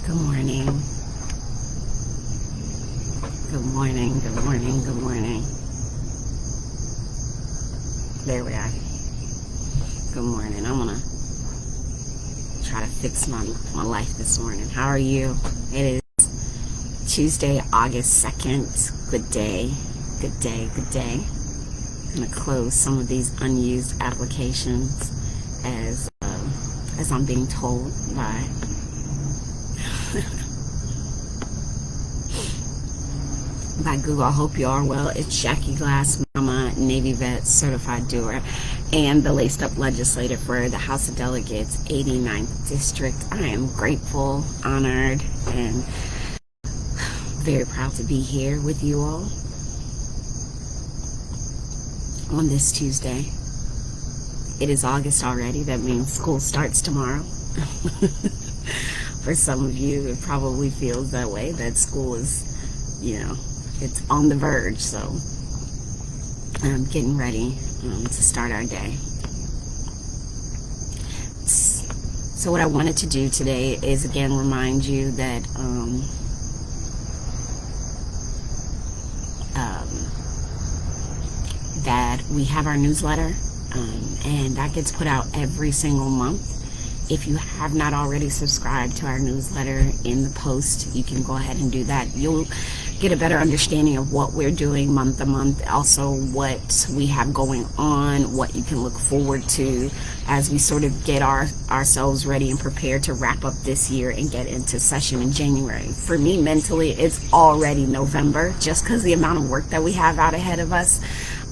Good morning. Good morning, good morning, good morning. There we are. Good morning. I'm gonna try to fix my life this morning. How are you? It is Tuesday, August 2nd. Good day. Good day, good day. I'm gonna close some of these unused applications as I'm being told by Google. I hope you are well. It's Jackie Glass, Mama, Navy Vet, Certified Doer, and the Laced Up Legislator for the House of Delegates, 89th District. I am grateful, honored, and very proud to be here with you all on this Tuesday. It is August already. That means school starts tomorrow. For some of you, it probably feels that way, that school is, it's on the verge. So I'm getting ready to start our day. So what I wanted to do today is again remind you that that we have our newsletter, and that gets put out every single month. If you have not already subscribed to our newsletter in the post, you can go ahead and do that. You'll get a better understanding of what we're doing month to month, also what we have going on, what you can look forward to as we sort of get ourselves ready and prepared to wrap up this year and get into session in January. For me, mentally, it's already November just because the amount of work that we have out ahead of us.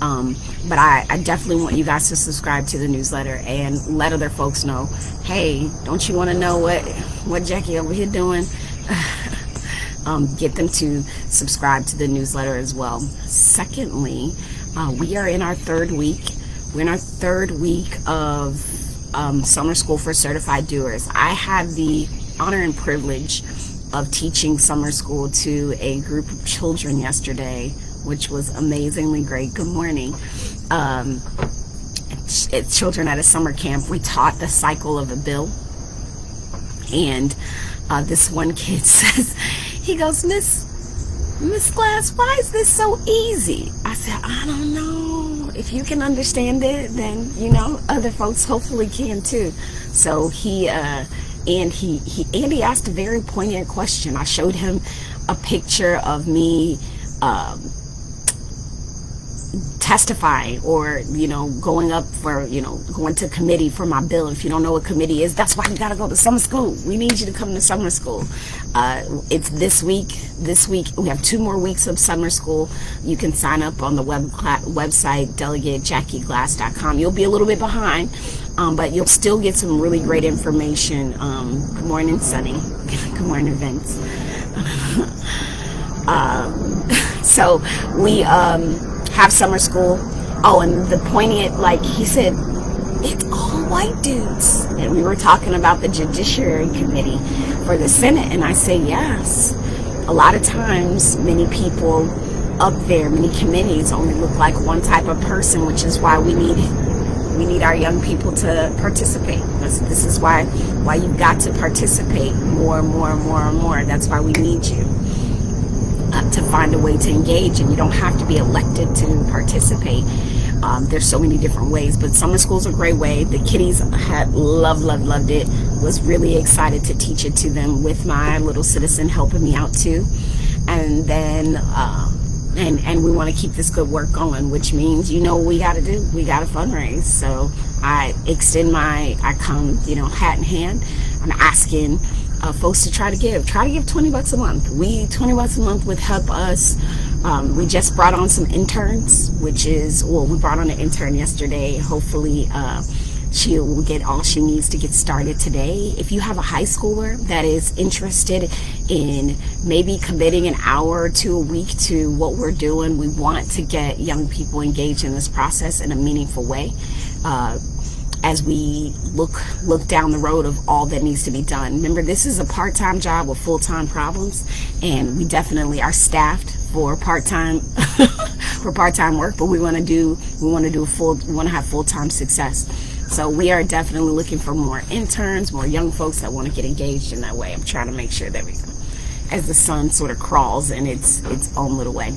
But I definitely want you guys to subscribe to the newsletter and let other folks know, hey, don't you want to know what Jackie over here doing? Get them to subscribe to the newsletter as well. Secondly, we are in our third week. We're in our third week of summer school for certified doers. I had the honor and privilege of teaching summer school to a group of children yesterday, which was amazingly great. Good morning. It's children at a summer camp. We taught the cycle of a bill. And this one kid says, he goes, Miss Glass, why is this so easy? I said, I don't know. If you can understand it, then, other folks hopefully can too. So he asked a very poignant question. I showed him a picture of me testifying or going up for going to committee for my bill. If you don't know what committee is, that's why you got to go to summer school. We need you to come to summer school. It's this week we have 2 more weeks of summer school. You can sign up on the website delegatejackieglass.com. You'll be a little bit behind, but you'll still get some really great information. Good morning, Sunny. Good morning, Vince. So we have summer school. Oh, and the poignant, he said, it's all white dudes. And we were talking about the Judiciary Committee for the Senate, and I say yes. A lot of times, many people up there, many committees only look like one type of person, which is why we need our young people to participate. This is why you've got to participate more and more and more and more. That's why we need you to find a way to engage, and you don't have to be elected to participate. There's so many different ways, but summer school's a great way. The kiddies had loved it. Was really excited to teach it to them with my little citizen helping me out too. And then and we want to keep this good work going, which means what we got to do. We got to fundraise. So I come hat in hand. I'm asking folks to try to give $20 a month. $20 a month would help us. We just brought on some interns, we brought on an intern yesterday. Hopefully she will get all she needs to get started today. If you have a high schooler that is interested in maybe committing an hour or 2 a week to what we're doing, we want to get young people engaged in this process in a meaningful way. As we look down the road of all that needs to be done. Remember, this is a part-time job with full-time problems, and we definitely are staffed for part-time work, but we want to have full-time success. So we are definitely looking for more interns, more young folks that want to get engaged in that way. I'm trying to make sure that we, as the sun sort of crawls in its own little way.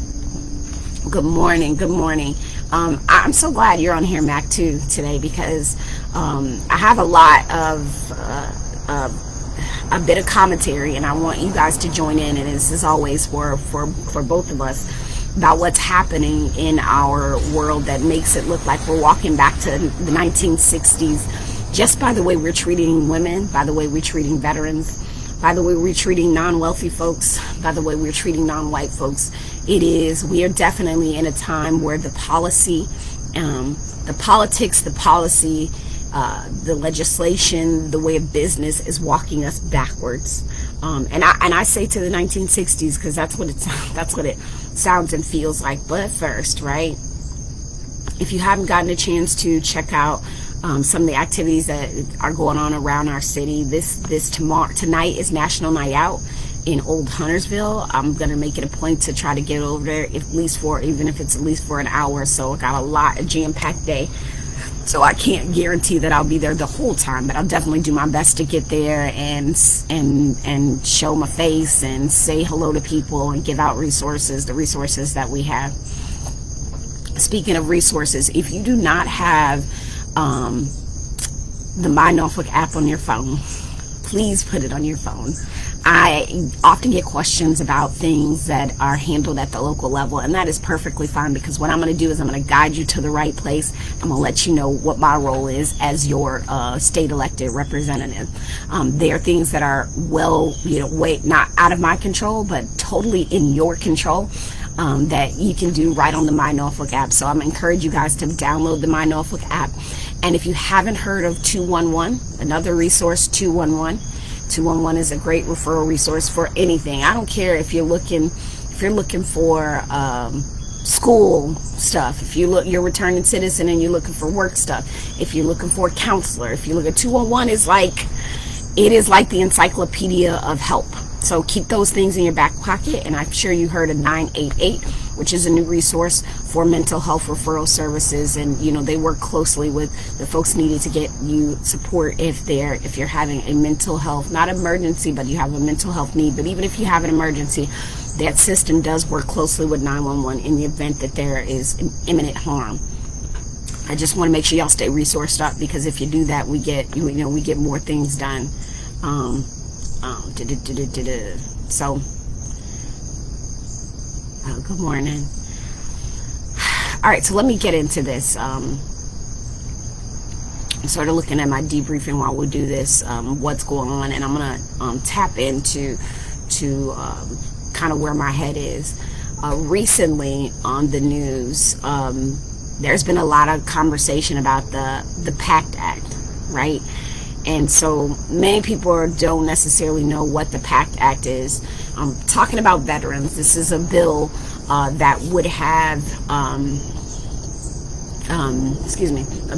Good morning. Good morning. I'm so glad you're on here, Mac, too, today, because I have a lot of a bit of commentary, and I want you guys to join in. And this is always for both of us, about what's happening in our world that makes it look like we're walking back to the 1960s, just by the way we're treating women, by the way we're treating veterans, by the way we're treating non-wealthy folks, by the way we're treating non-white folks. We are definitely in a time where the policy, the politics, the policy, the legislation, the way of business is walking us backwards. And I say to the 1960s because that's what it sounds and feels like. But first, right? If you haven't gotten a chance to check out some of the activities that are going on around our city, tonight is National Night Out in Old Huntersville. I'm gonna make it a point to try to get over there, even if it's at least for an hour. So I got a jam-packed day. So I can't guarantee that I'll be there the whole time, but I'll definitely do my best to get there and show my face and say hello to people and give out resources, the resources that we have. Speaking of resources, if you do not have the My Norfolk app on your phone, please put it on your phone. I often get questions about things that are handled at the local level, and that is perfectly fine, because what I'm going to do is I'm going to guide you to the right place. I'm going to let you know what my role is as your state elected representative. There are things that are not out of my control, but totally in your control, that you can do right on the My Norfolk app. So I'm encourage you guys to download the My Norfolk app. And if you haven't heard of 211, another resource, 211 is a great referral resource for anything. I don't care if you're looking for school stuff, if you're a returning citizen and you're looking for work stuff, if you're looking for a counselor, if you look at 211 is like the encyclopedia of help. So keep those things in your back pocket. And I'm sure you heard of 988, which is a new resource for mental health referral services. And they work closely with the folks needed to get you support if you're having a mental health, not emergency, but you have a mental health need. But even if you have an emergency, that system does work closely with 911 in the event that there is imminent harm. I just want to make sure y'all stay resourced up, because if you do that, we get more things done. So, good morning. All right, so let me get into this. I'm sort of looking at my debriefing while we do this, what's going on, and I'm gonna tap into kind of where my head is. Recently on the news, there's been a lot of conversation about the PACT Act, right? And so many people don't necessarily know what the PACT Act is. Talking about veterans, this is a bill that would have, a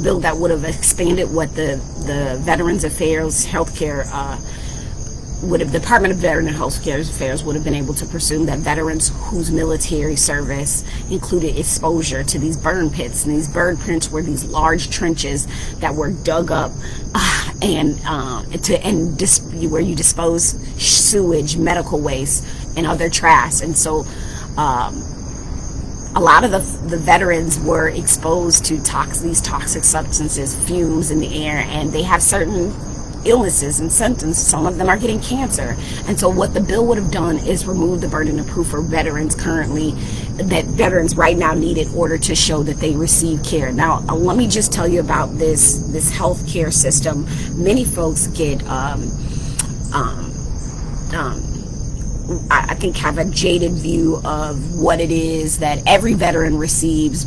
bill that would have expanded what the Veterans Affairs Healthcare Department of Veteran Healthcare Affairs would have been able to pursue, that veterans whose military service included exposure to these burn pits. And these burn pits were these large trenches that were dug up where you dispose sewage, medical waste, and other trash. And so a lot of the veterans were exposed to these toxic substances, fumes in the air, and they have certain illnesses and symptoms. Some of them are getting cancer. And so what the bill would have done is remove the burden of proof for veterans that veterans right now need in order to show that they receive care. Now, let me just tell you about this health care system. Many folks get I think have a jaded view of what it is that every veteran receives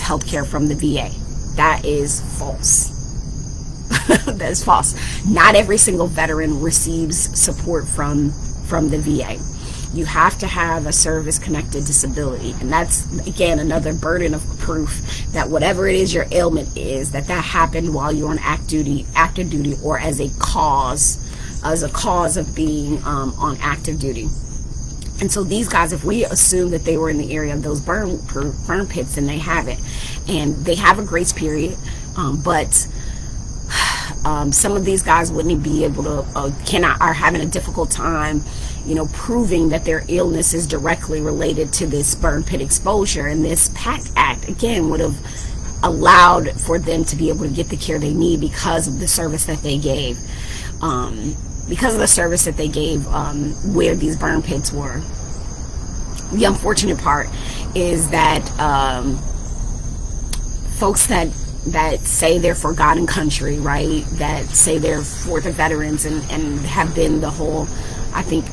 health care from the VA. That is false. That is false. Not every single veteran receives support from the VA. You have to have a service-connected disability, and that's again another burden of proof that whatever it is your ailment is, that happened while you're on active duty, or as a cause of being on active duty. And so these guys, if we assume that they were in the area of those burn pits, and they have it, and they have a grace period, but Some of these guys wouldn't be able to, are having a difficult time, proving that their illness is directly related to this burn pit exposure. And this PACT Act, again, would have allowed for them to be able to get the care they need because of the service that they gave. Where these burn pits were. The unfortunate part is that folks that say they're for God and country, right, that say they're for the veterans and have been I think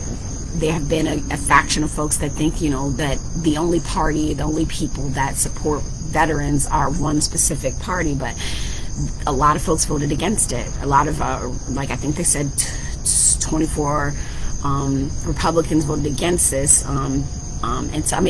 there have been a faction of folks that think, that the only people that support veterans are one specific party, but a lot of folks voted against it. A lot of, I think they said 24 Republicans voted against this. And so,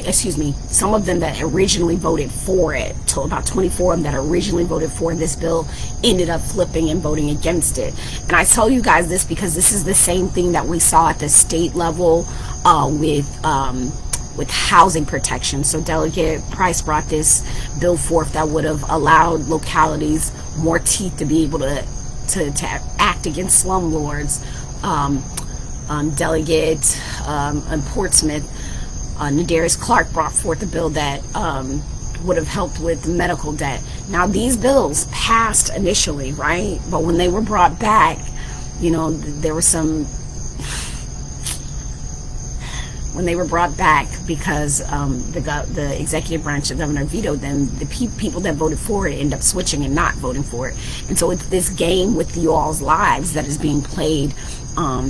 some of them that originally voted for it, to about 24 of them that originally voted for this bill ended up flipping and voting against it. And I tell you guys this because this is the same thing that we saw at the state level with housing protection. So Delegate Price brought this bill forth that would have allowed localities more teeth to be able to act against slumlords. Delegate in Portsmouth, Nadarius Clark brought forth a bill that would have helped with medical debt. Now, these bills passed initially, right? But when they were brought back, there was some... When they were brought back, because the executive branch, the governor, vetoed them, the people that voted for it end up switching and not voting for it. And so it's this game with you all's lives that is being played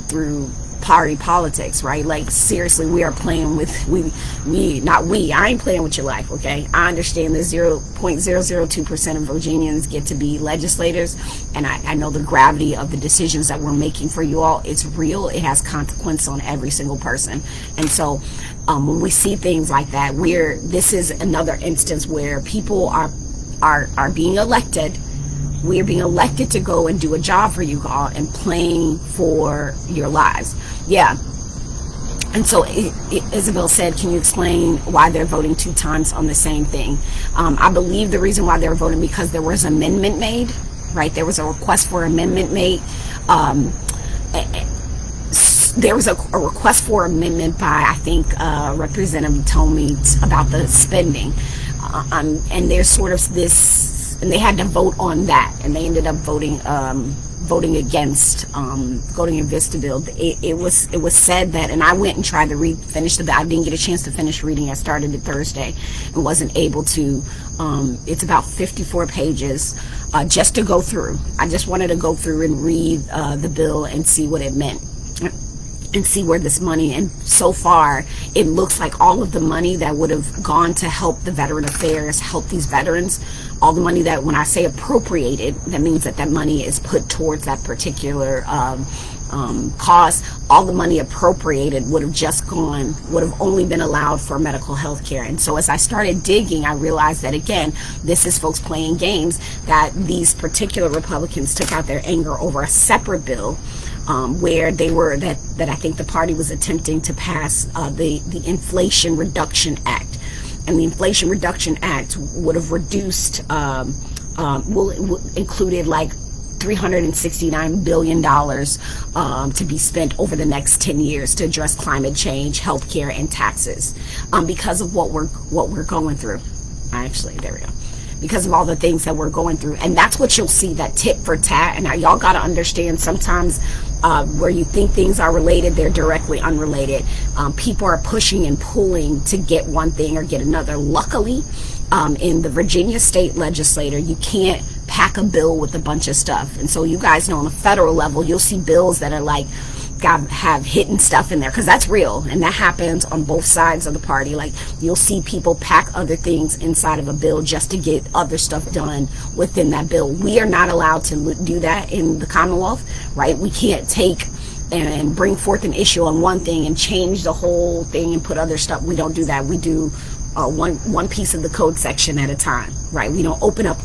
through party politics, right? Like, seriously, we are playing with, I ain't playing with your life, okay? I understand that 0.002% of Virginians get to be legislators, and I know the gravity of the decisions that we're making for you all. It's real. It has consequence on every single person. And so when we see things like that, this is another instance where people are being elected. We are being elected to go and do a job for you all and playing for your lives. Yeah. And so Isabel said, can you explain why they're voting 2 times on the same thing? I believe the reason why they're voting because there was an amendment made, right? There was a request for amendment made. There was a request for amendment by, I think, Representative told me about the spending. And there's sort of this, and they had to vote on that, and they ended up voting against voting the bill. It was said that, and I went and tried to finish the bill. I didn't get a chance to finish reading. I started it Thursday and wasn't able to. It's about 54 pages just to go through. I just wanted to go through and read the bill and see what it meant and see where this money, and so far it looks like all of the money that would have gone to help the veteran affairs, help these veterans, all the money that, when I say appropriated, that means that money is put towards that particular cause. All the money appropriated would have only been allowed for medical health care. And so as I started digging, I realized that, again, this is folks playing games, that these particular Republicans took out their anger over a separate bill where they were, that I think the party was attempting to pass the Inflation Reduction Act. And the Inflation Reduction Act would have reduced, included like $369 billion to be spent over the next 10 years to address climate change, healthcare, and taxes, because of what we're going through. Actually, there we go. Because of all the things that we're going through. And that's what you'll see, that tit for tat. And now y'all got to understand, sometimes where you think things are related, they're directly unrelated. People are pushing and pulling to get one thing or get another. Luckily, in the Virginia state legislature, you can't pack a bill with a bunch of stuff. And so you guys know on the federal level, you'll see bills that are like, have hidden stuff in there, because that's real, and that happens on both sides of the party. Like, you'll see people pack other things inside of a bill just to get other stuff done within that bill. We are not allowed to do that in the Commonwealth, right? We can't take and bring forth an issue on one thing and change the whole thing and put other stuff. We don't do that. We do one piece of the code section at a time, right? We don't open up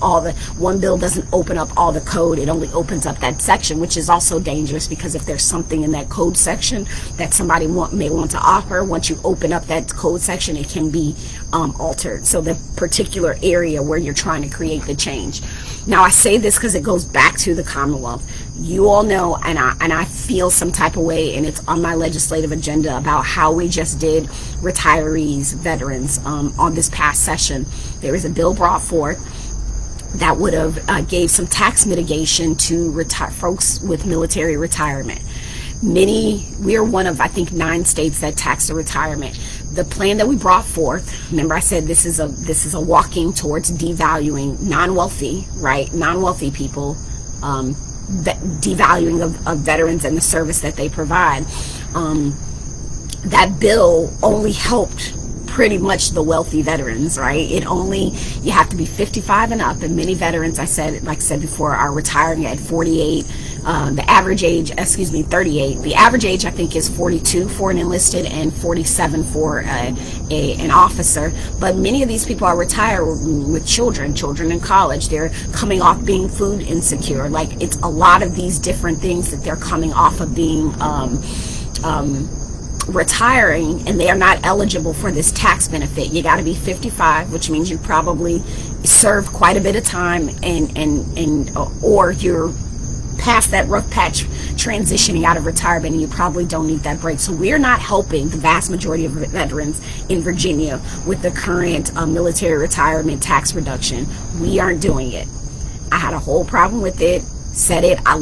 one bill doesn't open up all the code. It only opens up that section, which is also dangerous, because if there's something in that code section that somebody may want to offer, once you open up that code section, it can be altered. So the particular area where you're trying to create the change. Now, I say this because it goes back to the Commonwealth. You all know, and I feel some type of way, and it's on my legislative agenda, about how we just did retirees, veterans, on this past session. There was a bill brought forth that would have gave some tax mitigation to folks with military retirement. We are one of, I think, 9 states that tax the retirement. The plan that we brought forth, remember I said this is a walking towards devaluing non-wealthy, right? Non-wealthy people, devaluing of veterans and the service that they provide. That bill only helped pretty much the wealthy veterans, right? You have to be 55 and up, and many veterans, like I said before, are retiring at 48. The average age, 38. The average age, I think, is 42 for an enlisted and 47 for an officer. But many of these people are retired with children in college. They're coming off being food insecure. Like, it's a lot of these different things that they're coming off of being retiring, and they are not eligible for this tax benefit. You got to be 55, which means you probably served quite a bit of time, or you're past that rough patch transitioning out of retirement, and you probably don't need that break. So we're not helping the vast majority of veterans in Virginia with the current military retirement tax reduction. We aren't doing it. I had a whole problem with it. Said it. I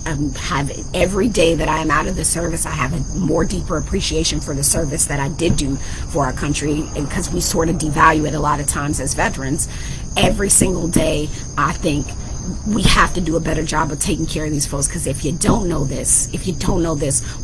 have, every day that I am out of the service, I have a more deeper appreciation for the service that I did do for our country, because we sort of devalue it a lot of times as veterans. Every single day, I think we have to do a better job of taking care of these folks, because if you don't know this,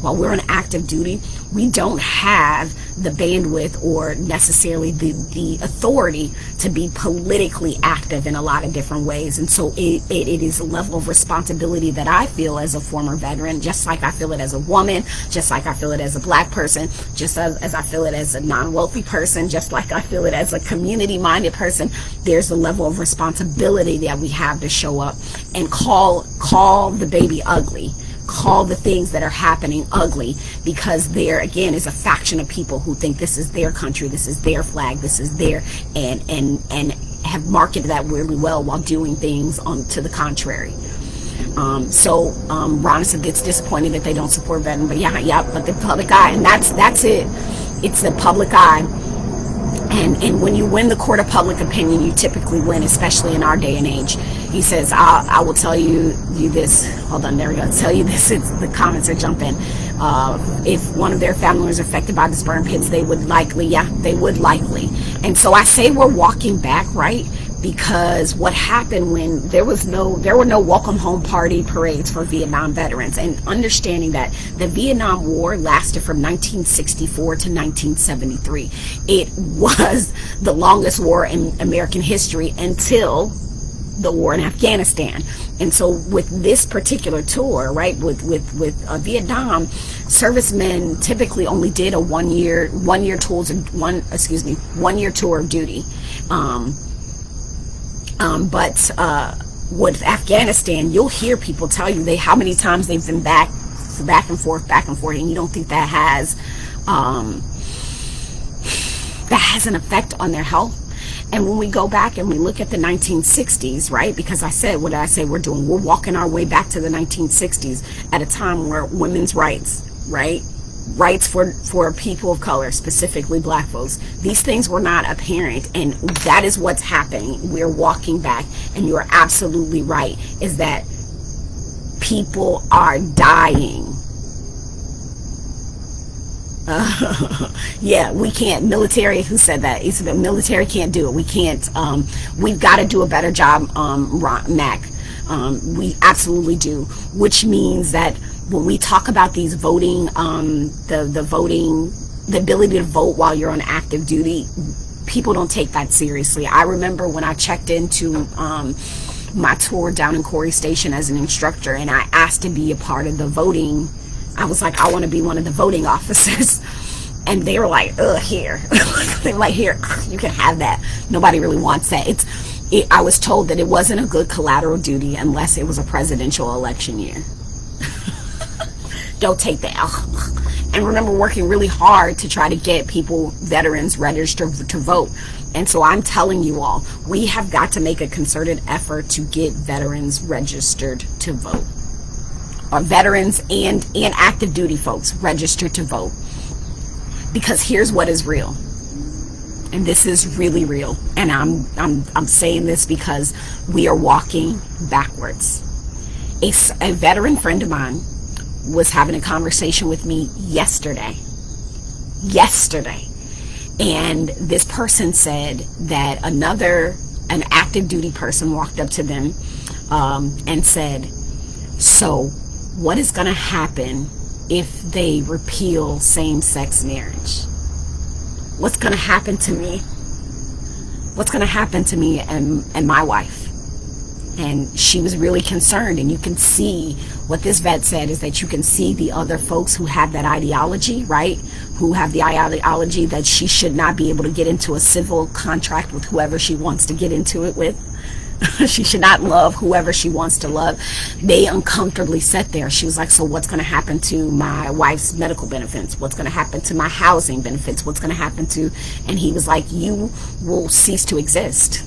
while we're on active duty, we don't have the bandwidth or necessarily the authority to be politically active in a lot of different ways. And so it is a level of responsibility that I feel as a former veteran, just like I feel it as a woman, just like I feel it as a black person, just as I feel it as a non-wealthy person, just like I feel it as a community-minded person. There's a level of responsibility that we have to show up and call the baby ugly, call the things that are happening ugly, because there again is a faction of people who think this is their country, this is their flag, this is their, and have marketed that really well while doing things to the contrary. Ron gets disappointed that they don't support veterans, but but the public eye, and that's it. It's the public eye. And when you win the court of public opinion, you typically win, especially in our day and age. He says, I will tell you this. Hold on, there we go. Tell you this. The comments are jumping. If one of their family was affected by the burn pits, they would likely. And so I say we're walking back, right? Because what happened when there were no welcome home party parades for Vietnam veterans, and understanding that the Vietnam War lasted from 1964 to 1973. It was the longest war in American history until the war in Afghanistan. And so with this particular tour, right, with Vietnam, servicemen typically only did a one year tour of duty. But with Afghanistan, you'll hear people tell you how many times they've been back and forth, and you don't think that has an effect on their health. And when we go back and we look at the 1960s, right, because what did I say we're doing? We're walking our way back to the 1960s at a time where women's rights, right, rights for people of color, specifically black folks, these things were not apparent, and that is what's happening. We're walking back, and you're absolutely right, is that people are dying. We can't. Military, who said that? He said the military can't do it. We can't. We've got to do a better job, Mac. We absolutely do, which means that when we talk about these voting, the ability to vote while you're on active duty, people don't take that seriously. I remember when I checked into my tour down in Corey Station as an instructor, and I asked to be a part of the voting. I was like, I want to be one of the voting officers. And they were like, ugh, here. They were like, here, you can have that. Nobody really wants that. I was told that it wasn't a good collateral duty unless it was a presidential election year. Don't take that. And remember working really hard to try to get people, veterans, registered to vote. And so I'm telling you all, we have got to make a concerted effort to get veterans registered to vote. Or veterans and active duty folks registered to vote. Because here's what is real. And this is really real. And I'm saying this because we are walking backwards. A veteran friend of mine was having a conversation with me yesterday. And this person said that an active duty person walked up to them and said, so what is going to happen if they repeal same-sex marriage? What's going to happen to me? What's going to happen to me and my wife? And she was really concerned. And you can see what this vet said is that you can see the other folks who have that ideology, right? Who have the ideology that she should not be able to get into a civil contract with whoever she wants to get into it with. She should not love whoever she wants to love. They uncomfortably sat there. She was like, so what's going to happen to my wife's medical benefits? What's going to happen to my housing benefits? What's going to happen to... And he was like, you will cease to exist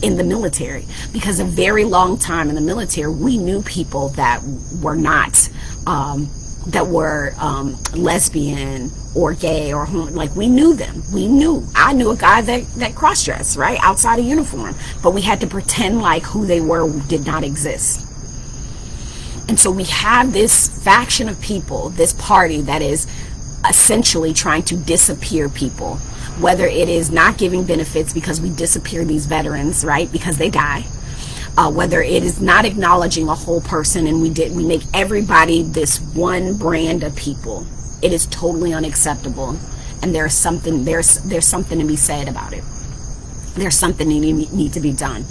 in the military. Because a very long time in the military, we knew people that were not... that were lesbian or gay or like we knew them. I knew a guy that cross-dressed, right, outside of uniform, but we had to pretend like who they were did not exist. And so we have this faction of people, this party that is essentially trying to disappear people, whether it is not giving benefits because we disappear these veterans, right, because they die. Whether it is not acknowledging a whole person and we make everybody this one brand of people. It is totally unacceptable, and there's something to be said about it. There's something that need to be done.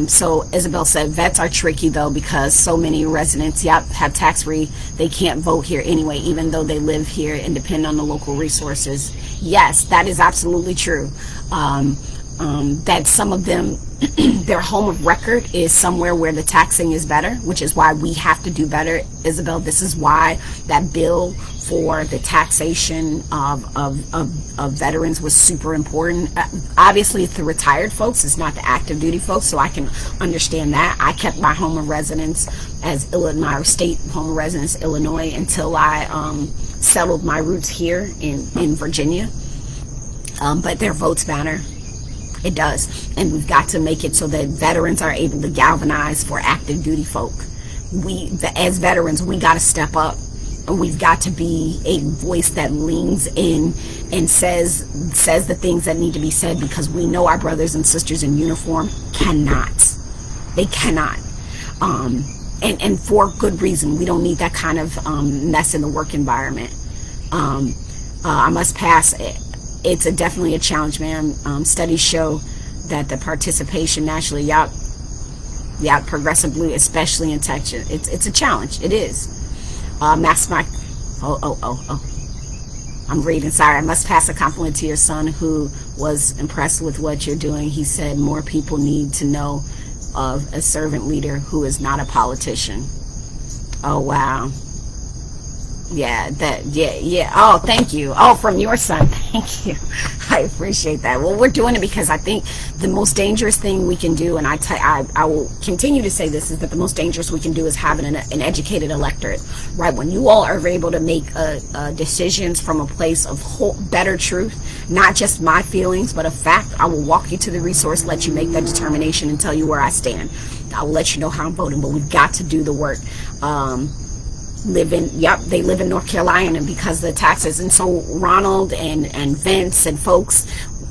So Isabel said vets are tricky though, because so many residents have tax-free. They can't vote here anyway, even though they live here and depend on the local resources. Yes, that is absolutely true. That some of them, their home of record is somewhere where the taxing is better, which is why we have to do better, Isabel. This is why that bill for the taxation of veterans was super important. Obviously, it's the retired folks, it's not the active duty folks, so I can understand that. I kept my home of residence as my state home of residence, Illinois, until I settled my roots here in Virginia. But their votes matter. It does. And we've got to make it so that veterans are able to galvanize for active duty folk. As veterans, we got to step up. And we've got to be a voice that leans in and says the things that need to be said, because we know our brothers and sisters in uniform cannot. They cannot. And for good reason. We don't need that kind of mess in the work environment. I must pass it. It's definitely a challenge, man. Studies show that the participation nationally, progressively, especially in Texas, it's a challenge. It is. Max Mike, I'm reading. Sorry, I must pass a compliment to your son, who was impressed with what you're doing. He said more people need to know of a servant leader who is not a politician. Oh wow. Yeah. Oh, thank you. Oh, from your son. Thank you. I appreciate that. Well, we're doing it because I think the most dangerous thing we can do, and I will continue to say this, is that the most dangerous we can do is having an educated electorate, right? When you all are able to make decisions from a place of better truth, not just my feelings, but a fact, I will walk you to the resource, let you make that determination, and tell you where I stand. I'll let you know how I'm voting, but we've got to do the work. They live in North Carolina because of the taxes. And so Ronald and Vince and folks,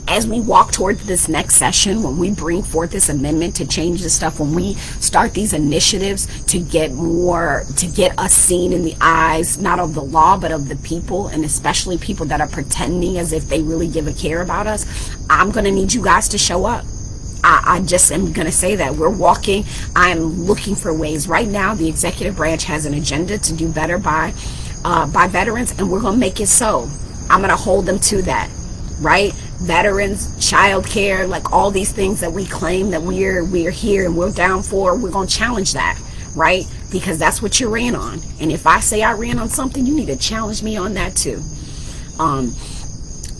as we walk towards this next session, when we bring forth this amendment to change the stuff, when we start these initiatives to get us seen in the eyes, not of the law, but of the people, and especially people that are pretending as if they really give a care about us, I'm going to need you guys to show up. I just am going to say that we're walking. I'm looking for ways. Right now, the executive branch has an agenda to do better by veterans, and we're going to make it so. I'm going to hold them to that, right? Veterans, child care, like all these things that we claim that we're here and we're down for, we're going to challenge that, right? Because that's what you ran on. And if I say I ran on something, you need to challenge me on that too.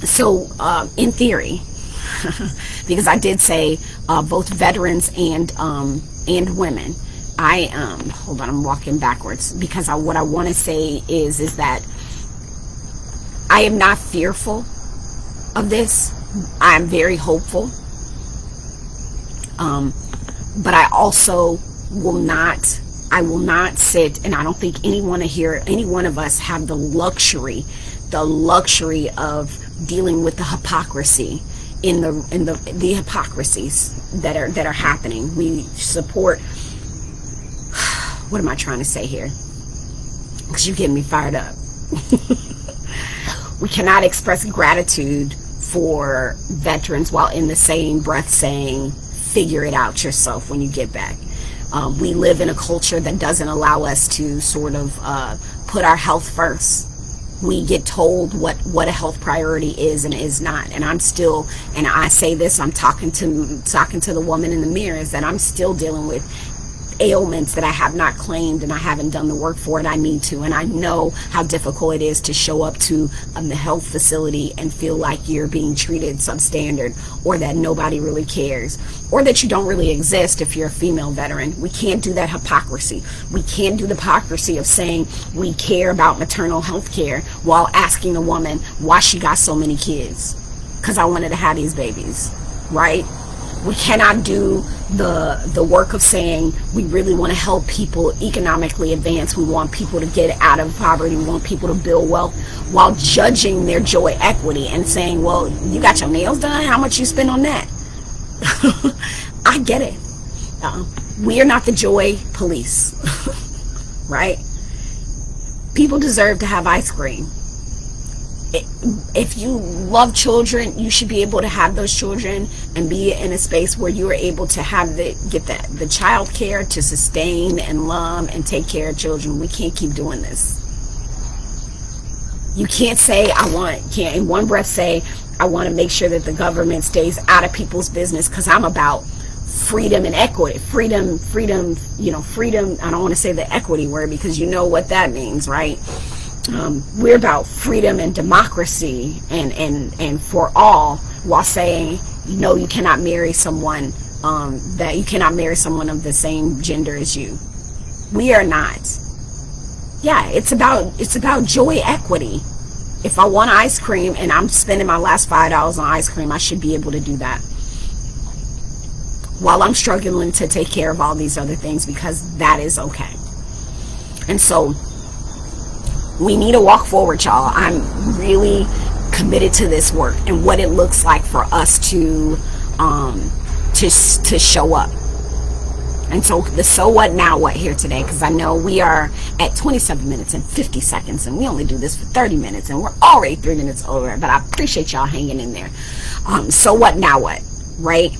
So in theory, because I did say both veterans and women, hold on, I'm walking backwards, because what I want to say is that I am not fearful of this. I am very hopeful, but I also will not sit, and I don't think any one of us have the luxury of dealing with the hypocrisy in the hypocrisies that are happening. We support, what am I trying to say here? Because you're getting me fired up. We cannot express gratitude for veterans while in the same breath saying, figure it out yourself when you get back. We live in a culture that doesn't allow us to sort of put our health first. We get told what a health priority is and is not. And I'm still, and I say this, I'm talking to the woman in the mirror, is that I'm still dealing with ailments that I have not claimed and I haven't done the work for it. I need to, and I know how difficult it is to show up to the health facility and feel like you're being treated substandard, or that nobody really cares, or that you don't really exist if you're a female veteran. We can't do that hypocrisy. We can't do the hypocrisy of saying we care about maternal health care while asking a woman why she got so many kids. Because I wanted to have these babies, right? We cannot do the work of saying we really want to help people economically advance. We want people to get out of poverty. We want people to build wealth, while judging their joy equity and saying, well, you got your nails done? How much you spend on that? I get it. We are not the joy police, right? People deserve to have ice cream. If you love children, you should be able to have those children and be in a space where you are able to get the child care to sustain and love and take care of children. We can't keep doing this. You can't say can't in one breath say I want to make sure that the government stays out of people's business, because I'm about freedom and equity. Freedom, freedom. I don't want to say the equity word, because you know what that means, right? We're about freedom and democracy and for all, while saying, no, you cannot marry someone that you cannot marry someone of the same gender as you. We are not. Yeah, it's about joy equity. If I want ice cream and I'm spending my last $5 on ice cream, I should be able to do that, while I'm struggling to take care of all these other things, because that is okay. And so we need to walk forward, y'all. I'm really committed to this work and what it looks like for us to show up. And so the so what now what here today, because I know we are at 27 minutes and 50 seconds and we only do this for 30 minutes and we're already 3 minutes over, but I appreciate y'all hanging in there. So what now what, right?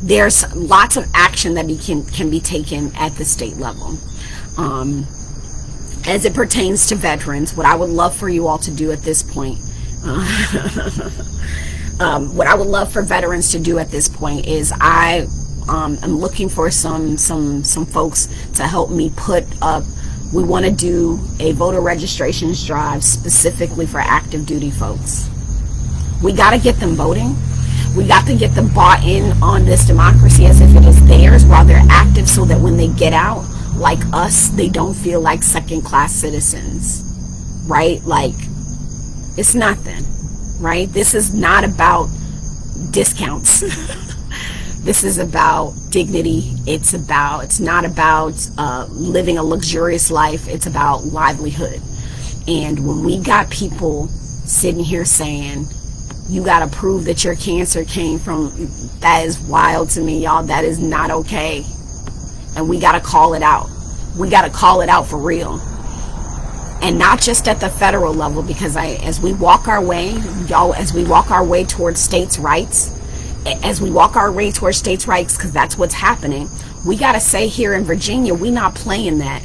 There's lots of action that can be taken at the state level. As it pertains to veterans, what I would love for you all to do at this point, what I would love for veterans to do at this point is I'm looking for some folks to help me put up. We want to do a voter registrations drive specifically for active duty folks. We got to get them voting. We got to get them bought in on this democracy as if it is theirs while they're active, so that when they get out, like us, they don't feel like second-class citizens, right? Like, it's nothing, right? This is not about discounts. This is about dignity. It's not about living a luxurious life. It's about livelihood. And when we got people sitting here saying, you got to prove that your cancer came from, that is wild to me, y'all. That is not okay. And we got to call it out. We got to call it out for real. And not just at the federal level, because as we walk our way, y'all, as we walk our way towards states' rights, because that's what's happening, we got to say here in Virginia, we not playing that,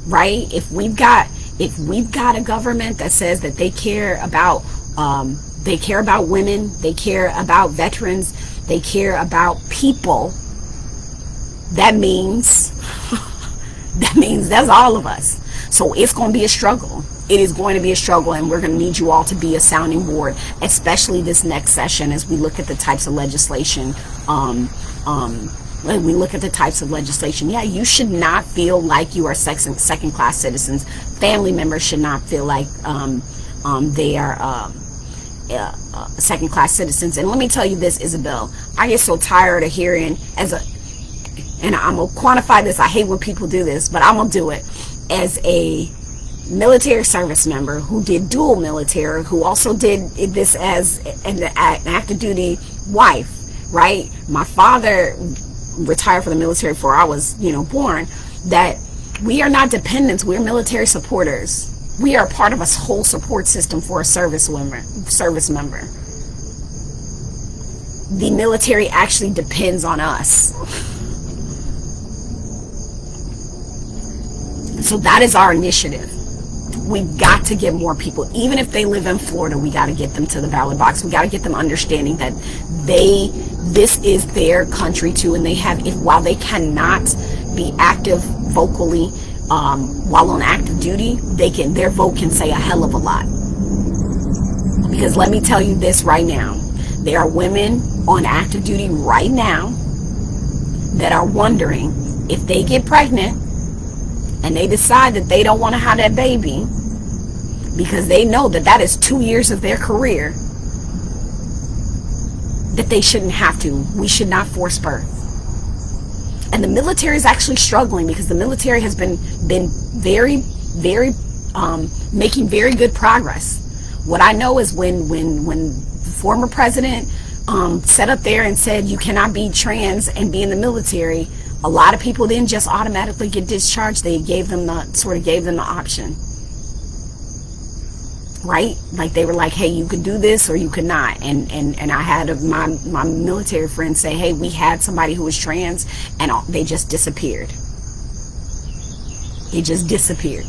right? If we've got If we've got a government that says that they care about women, they care about veterans, they care about people, that means that's all of us. So it's going to be a struggle. It is going to be a struggle, and we're going to need you all to be a sounding board, especially this next session as we look at the types of legislation. When we look at the types of legislation, yeah, you should not feel like you are second-class citizens. Family members should not feel like they are second-class citizens. And let me tell you this, Isabel, I get so tired of hearing and I'm gonna quantify this. I hate when people do this, but I'm gonna do it. As a military service member who did dual military, who also did this as an active duty wife, right? My father retired from the military before I was, born. That we are not dependents. We're military supporters. We are part of a whole support system for a service member. The military actually depends on us. So that is our initiative. We've got to get more people, even if they live in Florida, we got to get them to the ballot box. We got to get them understanding that this is their country too, and while they cannot be active vocally while on active duty, their vote can say a hell of a lot. Because let me tell you this right now, there are women on active duty right now that are wondering if they get pregnant and they decide that they don't want to have that baby because they know that is 2 years of their career, that they shouldn't have to. We should not force birth. And the military is actually struggling because the military has been very, very making very good progress. What I know is when the former president sat up there and said you cannot be trans and be in the military, a lot of people didn't just automatically get discharged. They gave them the option, right? Like they were like, hey, you could do this or you could not. And I had my military friends say, hey, we had somebody who was trans and they just disappeared. They just disappeared.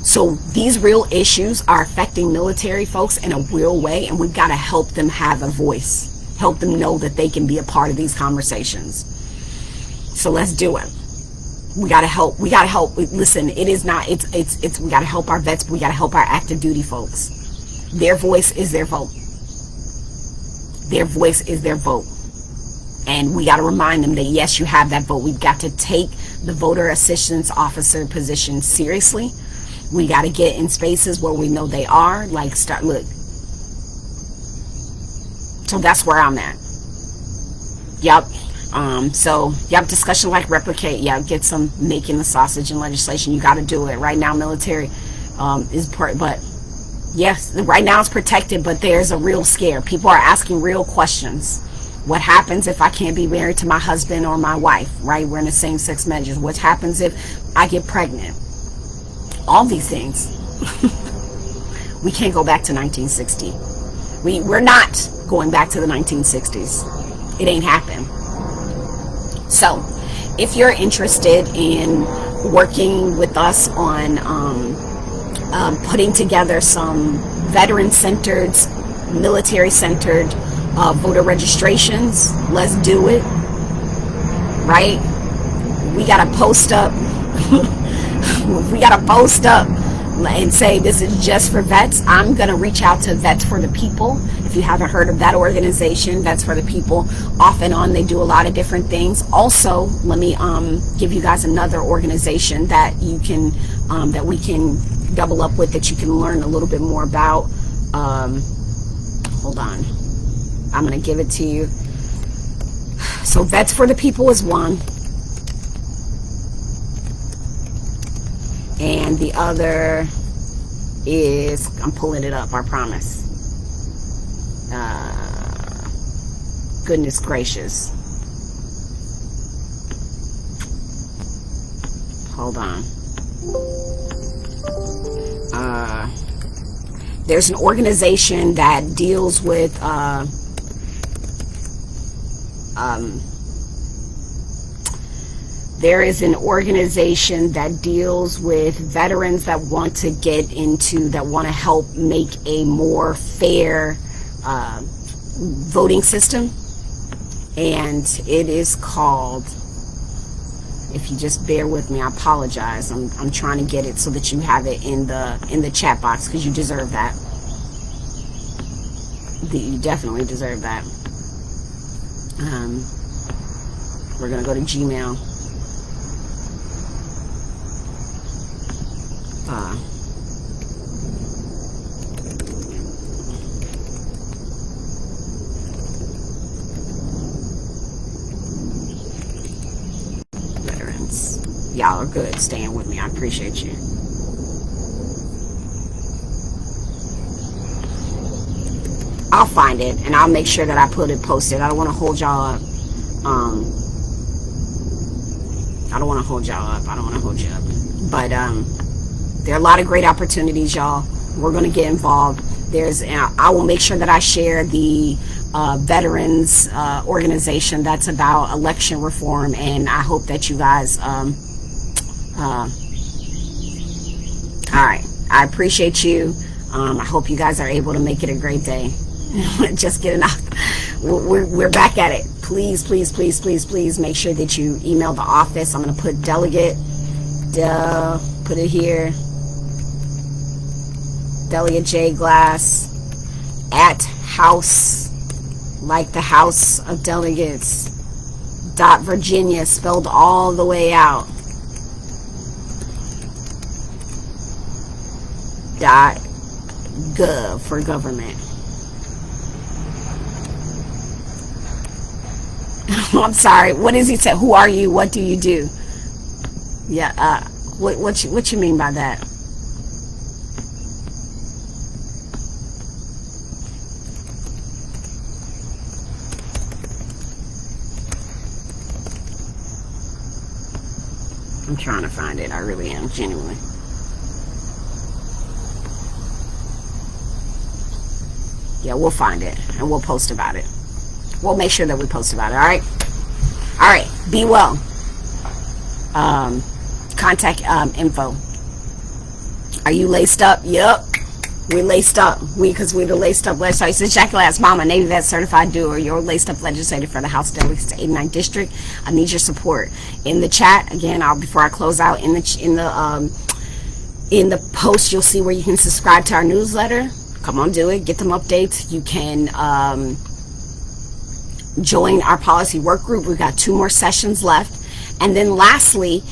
So these real issues are affecting military folks in a real way, and we've got to help them have a voice. Help them know that they can be a part of these conversations. So let's do it. We gotta help. Listen, it is not. It's. We gotta help our vets. But we gotta help our active duty folks. Their voice is their vote. Their voice is their vote, and we gotta remind them that yes, you have that vote. We've got to take the voter assistance officer position seriously. We gotta get in spaces where we know they are. Look. So that's where I'm at. Yep. Discussion like replicate. Yeah, get some making the sausage and legislation. You got to do it. Right now, military but yes, right now it's protected, but there's a real scare. People are asking real questions. What happens if I can't be married to my husband or my wife, right? We're in the same-sex marriage. What happens if I get pregnant? All these things. We can't go back to 1960. We're not going back to the 1960s. It ain't happened. So if you're interested in working with us on putting together some veteran-centered, military-centered voter registrations, let's do it. Right? We got to post up. We got to post up and say this is just for vets. I'm going to reach out to Vets for the People. If you haven't heard of that organization, Vets for the People, off and on, they do a lot of different things. Also, let me give you guys another organization that you can that we can double up with, that you can learn a little bit more about. Hold on, I'm going to give it to you. So Vets for the People is one, and the other is, I'm pulling it up, I promise. Goodness gracious. Hold on. There's an organization that deals with There is an organization that deals with veterans that want to help make a more fair voting system. And it is called, if you just bear with me, I apologize. I'm trying to get it so that you have it in the chat box, because you deserve that. You definitely deserve that. We're going to go to Gmail. Veterans. Y'all are good staying with me. I appreciate you. I'll find it and I'll make sure that I posted. I don't want to hold y'all up. I don't want to hold you up. But there are a lot of great opportunities, y'all. We're going to get involved. I will make sure that I share the veterans organization that's about election reform, and I hope that you guys all right, I appreciate you. I hope you guys are able to make it a great day. Just getting out. We're back at it. Please make sure that you email the office. I'm going to put delegate, put it here, Delegate J Glass at house, like the House of Delegates, .Virginia, spelled all the way out, .gov for government. I'm sorry. What does he say? Who are you? What do you do? Yeah. What you mean by that? I'm trying to find it. I really am, genuinely. Yeah, we'll find it and we'll post about it. We'll make sure that we post about it. All right. Be well. Contact info. Are you laced up? Yep. We're laced up. Because we're the laced up legislator. Since Jackie last mama, Navy vet certified doer, your laced up legislator for the House Delegates to 89th District. I need your support. In the chat, again, before I close out, in the post, you'll see where you can subscribe to our newsletter. Come on, do it. Get them updates. You can join our policy work group. We've got 2 more sessions left. And then lastly,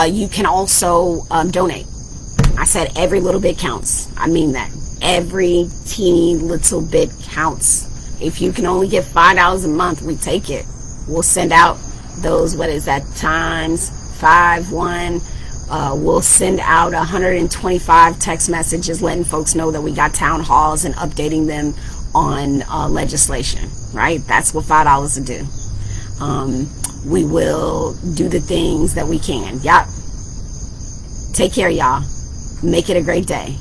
you can also donate. I said every little bit counts. I mean that. Every teeny little bit counts. If you can only give $5 a month, we take it. We'll send out those, what is that, times 5, 1. We'll send out 125 text messages letting folks know that we got town halls and updating them on legislation, right? That's what $5 will do. We will do the things that we can. Yep. Take care, y'all. Make it a great day.